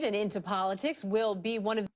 and into politics will be one of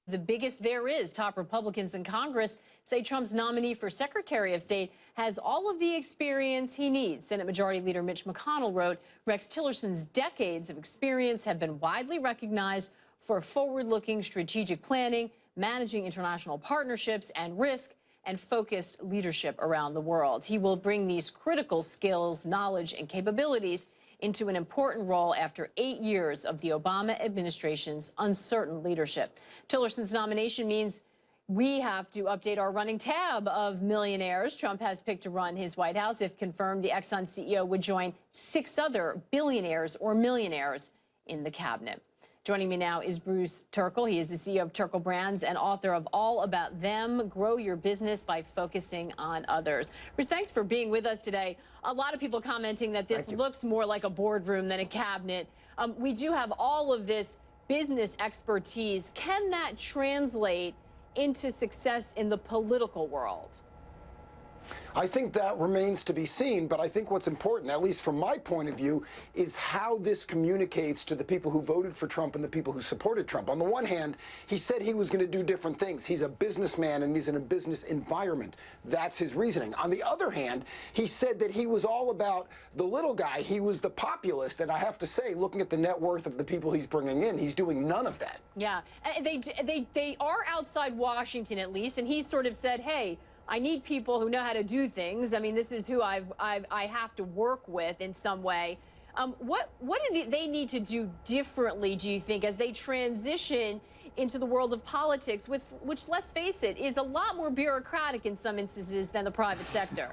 the biggest there is. Top Republicans in Congress say Trump's nominee for Secretary of State has all of the experience he needs. Senate Majority Leader Mitch McConnell wrote, Rex Tillerson's decades of experience have been widely recognized for forward-looking strategic planning, managing international partnerships and risk, and focused leadership around the world. He will bring these critical skills, knowledge, and capabilities into an important role after 8 years of the Obama administration's uncertain leadership. Tillerson's nomination means we have to update our running tab of millionaires Trump has picked to run his White House. If confirmed, the Exxon CEO would join 6 other billionaires or millionaires in the cabinet. Joining me now is Bruce Turkel. He is the CEO of Turkel Brands and author of All About Them, Grow Your Business by Focusing on Others. Bruce, thanks for being with us today. A lot of people commenting that this looks more like a boardroom than a cabinet. We do have all of this business expertise. Can that translate into success in the political world? I think that remains to be seen, but I think what's important, at least from my point of view, is how this communicates to the people who voted for Trump and the people who supported Trump. On the one hand, he said he was going to do different things. He's a businessman and he's in a business environment. That's his reasoning. On the other hand, he said that he was all about the little guy. He was the populist, and I have to say, looking at the net worth of the people he's bringing in, he's doing none of that. Yeah, they are outside Washington at least, and he sort of said, hey, I need people who know how to do things. I mean, this is who I have to work with in some way. What do they need to do differently, do you think, as they transition into the world of politics, which, let's face it, is a lot more bureaucratic in some instances than the private sector?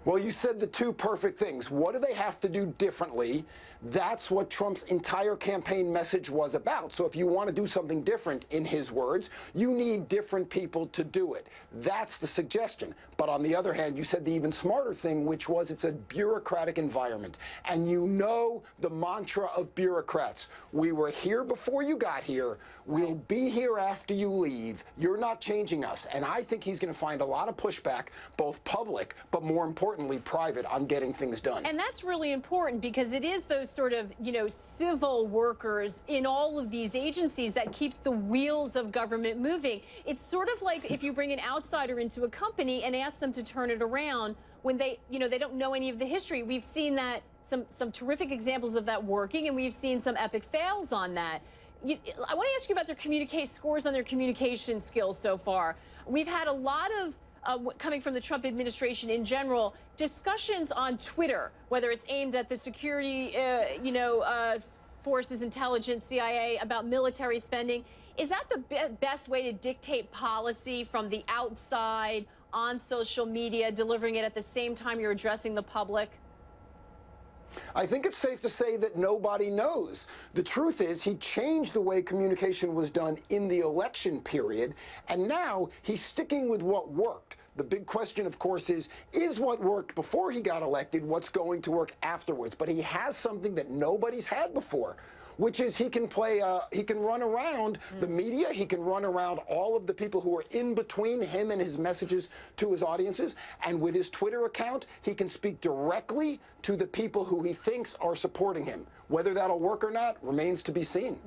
Well, you said the two perfect things. What do they have to do differently? That's what Trump's entire campaign message was about. So if you want to do something different, in his words, you need different people to do it. That's the suggestion. But on the other hand, you said the even smarter thing, which was it's a bureaucratic environment. And you know the mantra of bureaucrats. We were here before you got here. We'll be here after you leave. You're not changing us. And I think he's going to find a lot of pushback, both public, but more importantly, private, on getting things done. And that's really important because it is those sort of, civil workers in all of these agencies that keeps the wheels of government moving. It's sort of like if you bring an outsider into a company and ask them to turn it around when they don't know any of the history. We've seen that, some terrific examples of that working, and we've seen some epic fails on that. I want to ask you about their scores on their communication skills so far. We've had a lot of coming from the Trump administration in general, discussions on Twitter, whether it's aimed at the security, forces, intelligence, CIA, about military spending. Is that the best way to dictate policy from the outside on social media, delivering it at the same time you're addressing the public? I think it's safe to say that nobody knows. The truth is he changed the way communication was done in the election period, and now he's sticking with what worked. The big question, of course, is what worked before he got elected what's going to work afterwards? But he has something that nobody's had before, which is he can run around the media, he can run around all of the people who are in between him and his messages to his audiences, and with his Twitter account, he can speak directly to the people who he thinks are supporting him. Whether that'll work or not remains to be seen.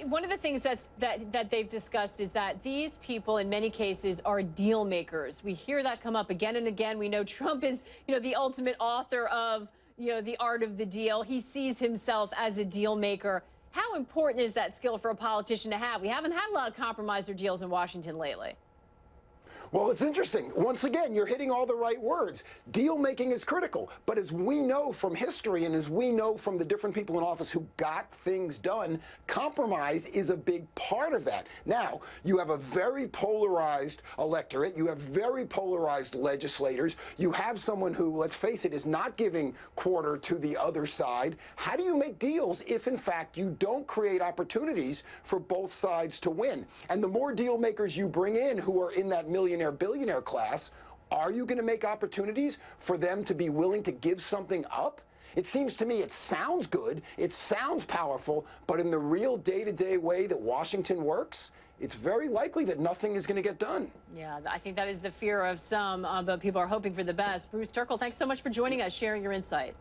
One of the things that they've discussed is that these people, in many cases, are deal makers. We hear that come up again and again. We know Trump is, the ultimate author of, the art of the deal. He sees himself as a deal maker. How important is that skill for a politician to have? We haven't had a lot of compromiser deals in Washington lately. Well, it's interesting. Once again, you're hitting all the right words. Deal making is critical. But as we know from history and as we know from the different people in office who got things done, compromise is a big part of that. Now, you have a very polarized electorate. You have very polarized legislators. You have someone who, let's face it, is not giving quarter to the other side. How do you make deals if, in fact, you don't create opportunities for both sides to win? And the more deal makers you bring in who are in that millionaire billionaire class, are you going to make opportunities for them to be willing to give something up? It seems to me it sounds good, it sounds powerful, but in the real day-to-day way that Washington works, it's very likely that nothing is going to get done. Yeah, I think that is the fear of some, but people are hoping for the best. Bruce Turkel, thanks so much for joining us, sharing your insight.